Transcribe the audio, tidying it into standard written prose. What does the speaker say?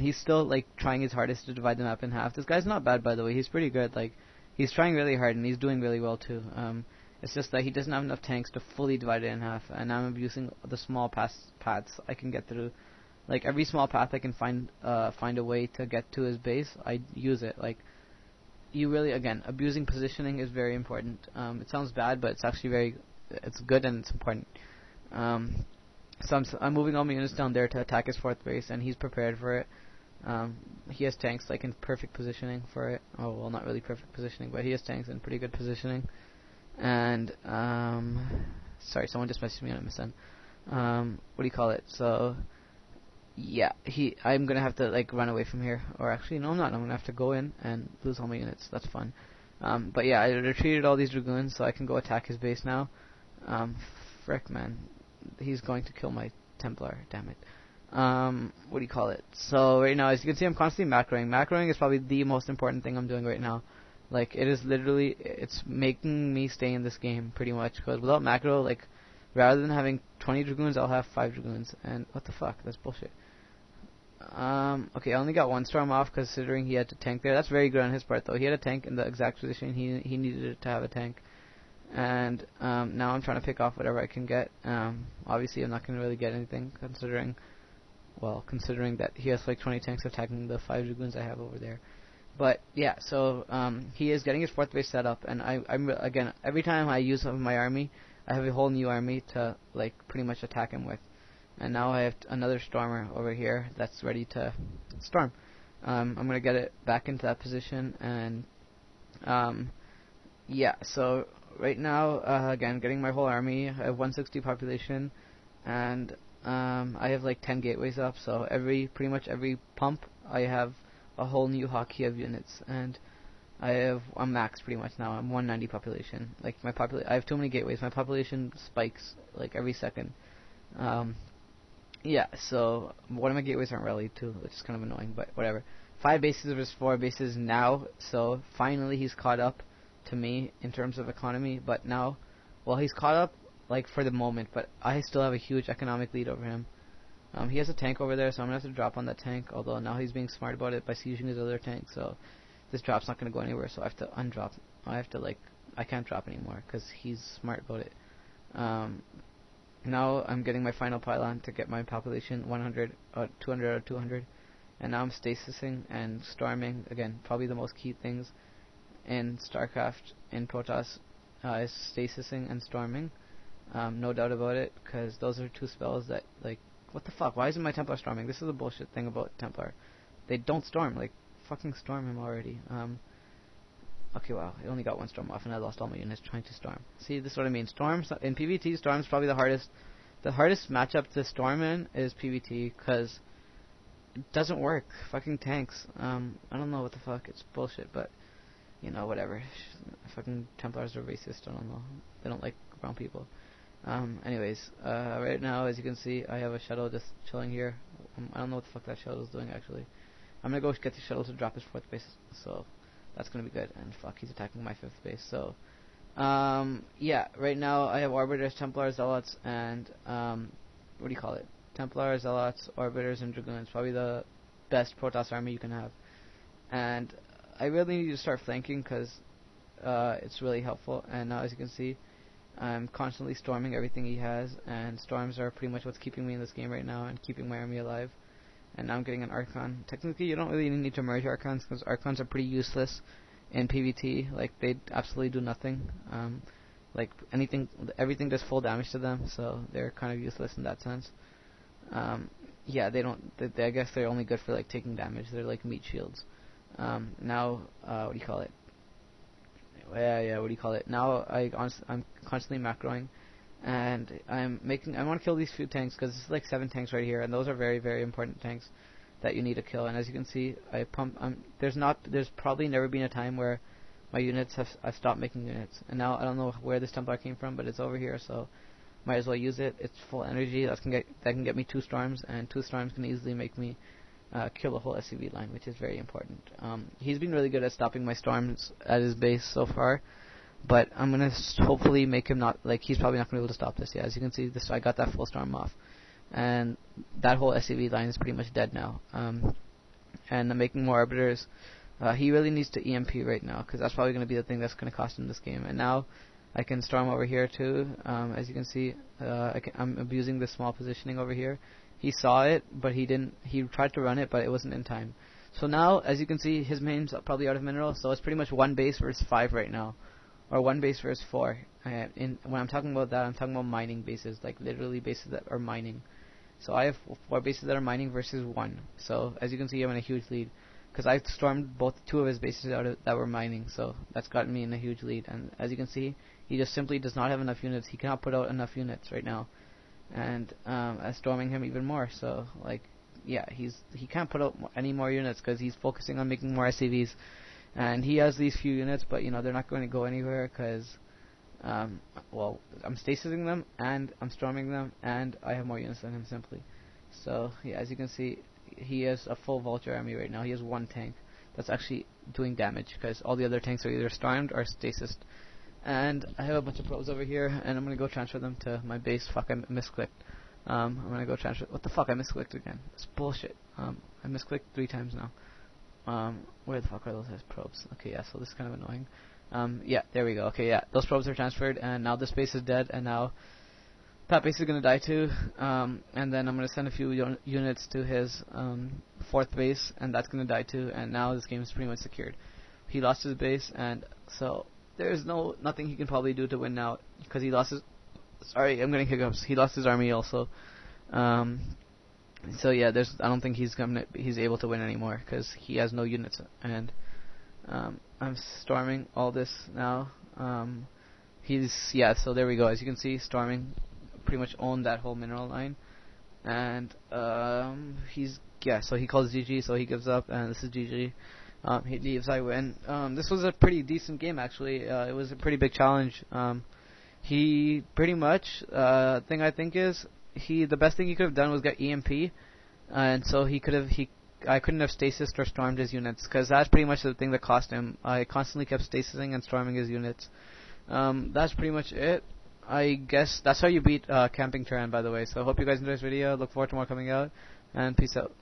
and he's still like trying his hardest to divide the map in half. This guy's not bad, by the way. He's pretty good. Like, he's trying really hard, and he's doing really well too. It's just that he doesn't have enough tanks to fully divide it in half, and I'm abusing the small paths I can get through. Like, every small path I can find a way to get to his base, I use it. Like, you really, again, abusing positioning is very important. It sounds bad, but it's actually it's good and it's important. So I'm moving all my units down there to attack his 4th base, and he's prepared for it. He has tanks like in perfect positioning for it. Oh, well, not really perfect positioning, but he has tanks in pretty good positioning. And sorry, someone just messaged me on MSN. What do you call it? So yeah, I'm gonna have to like run away from here, or actually no, I'm not. I'm gonna have to go in and lose all my units. That's fun. But yeah, I retreated all these dragoons, so I can go attack his base now. Frick, man, he's going to kill my Templar. Damn it. What do you call it? So right now, as you can see, I'm constantly macroing. Macroing is probably the most important thing I'm doing right now. Like, it is literally, it's making me stay in this game pretty much. Because without macro, like, rather than having 20 dragoons, I'll have 5 dragoons. And what the fuck? That's bullshit. Okay, I only got 1 storm off considering he had to tank there. That's very good on his part, though. He had a tank in the exact position he needed it to have a tank. And now I'm trying to pick off whatever I can get. Obviously, I'm not going to really get anything considering that he has like 20 tanks attacking the 5 dragoons I have over there. But yeah, so he is getting his 4th base set up, and I'm again, every time I use some of my army, I have a whole new army to like pretty much attack him with. And now I have another stormer over here that's ready to storm. I'm gonna get it back into that position, and yeah. So right now, again, getting my whole army. I have 160 population, and I have like 10 gateways up. So pretty much every pump, I have a whole new hockey of units, and I'm max pretty much now. I'm 190 population. Like, I have too many gateways. My population spikes like every second. Yeah, so one of my gateways aren't rallied too, which is kind of annoying, but whatever. 5 bases versus 4 bases now, so finally he's caught up to me in terms of economy, but now, well, he's caught up like for the moment, but I still have a huge economic lead over him. He has a tank over there, so I'm going to have to drop on that tank, although now he's being smart about it by sieging his other tank, so this drop's not going to go anywhere, so I have to undrop. I can't drop anymore, because he's smart about it. Now I'm getting my final pylon to get my population 100, 200 or 200, and now I'm stasising and storming. Again, probably the most key things in Starcraft, in Protoss, is stasising and storming. No doubt about it, because those are 2 spells that, like, what the fuck? Why isn't my Templar storming? This is a bullshit thing about Templar. They don't storm. Like, fucking storm him already. Okay, wow. I only got 1 storm off, and I lost all my units trying to storm. See, this is what I mean. Storms in PvT. Storm's probably the hardest. The hardest matchup to storm in is PvT, because it doesn't work. Fucking tanks. I don't know what the fuck. It's bullshit, but you know, whatever. Fucking Templars are racist. I don't know. They don't like brown people. Anyways, right now, as you can see, I have a shuttle just chilling here. I don't know what the fuck that shuttle is doing, actually. I'm gonna go get the shuttle to drop his 4th base, so that's gonna be good. And fuck, he's attacking my 5th base, so yeah, right now I have Orbiters, Templars, Zealots, and what do you call it? Templars, Zealots, Orbiters, and Dragoons. Probably the best Protoss army you can have. And I really need to start flanking, because it's really helpful. And now, as you can see, I'm constantly storming everything he has, and storms are pretty much what's keeping me in this game right now and keeping my army alive. And now I'm getting an Archon. Technically, you don't really need to merge Archons, because Archons are pretty useless in PvT. Like, they absolutely do nothing. Like, everything does full damage to them, so they're kind of useless in that sense. Yeah, I guess they're only good for, like, taking damage. They're like meat shields. Now, what do you call it? Yeah, what do you call it? Now I'm constantly macroing, and I want to kill these few tanks, because it's like 7 tanks right here, and those are very, very important tanks that you need to kill. And as you can see, I pump. There's probably never been a time where my units I've stopped making units, and now I don't know where this Templar came from, but it's over here, so might as well use it. It's full energy. That can get me 2 storms, and 2 storms can easily make me kill a whole SCV line, which is very important. He's been really good at stopping my storms at his base so far, but I'm gonna hopefully make him not, like, he's probably not gonna be able to stop this. Yeah, as you can see, I got that full storm off, and that whole SCV line is pretty much dead now. and making more arbiters. He really needs to EMP right now, because that's probably going to be the thing that's going to cost him this game. And now I can storm over here too. As you can see, I'm abusing the small positioning over here. He saw it, but he didn't. He tried to run it, but it wasn't in time. So now, as you can see, his main's probably out of mineral. So it's pretty much 1 base versus 5 right now, or 1 base versus 4. When I'm talking about that, I'm talking about mining bases, like literally bases that are mining. So I have 4 bases that are mining versus 1. So as you can see, I'm in a huge lead, because I stormed 2 of his bases out that were mining. So that's gotten me in a huge lead. And as you can see, he just simply does not have enough units. He cannot put out enough units right now, and I'm storming him even more. So like, yeah, he can't put out any more units because he's focusing on making more SCVs, and he has these few units, but they're not going to go anywhere because well, I'm stasising them and I'm storming them, and I have more units than him simply. So yeah, as you can see, he has a full vulture army right now. He has 1 tank that's actually doing damage, because all the other tanks are either stormed or stasised. And I have a bunch of pros over here, and I'm gonna go transfer them to my base. Fuck, I misclicked. I'm gonna go transfer. What the fuck? I misclicked again. It's bullshit. I misclicked 3 times now. Where the fuck are those probes? Okay, yeah. So this is kind of annoying. Yeah, there we go. Okay, yeah. Those probes are transferred, and now this base is dead, and now that base is gonna die too. And then I'm gonna send a few units to his 4th base, and that's gonna die too. And now this game is pretty much secured. He lost his base, and so there's nothing he can probably do to win now, because he lost his. Sorry, I'm getting hiccups. He lost his army also. So yeah, I don't think he's able to win anymore, because he has no units. And I'm storming all this now. So there we go. As you can see, storming pretty much owned that whole mineral line, and so he calls GG, so he gives up, and this is GG. He leaves, I win. This was a pretty decent game, actually. It was a pretty big challenge. He pretty much, thing I think is, the best thing he could have done was get EMP, and so I couldn't have stasis or stormed his units, because that's pretty much the thing that cost him. I constantly kept stasising and storming his units. That's pretty much it. I guess that's how you beat Camping Terran, by the way. So I hope you guys enjoyed this video. Look forward to more coming out, and peace out.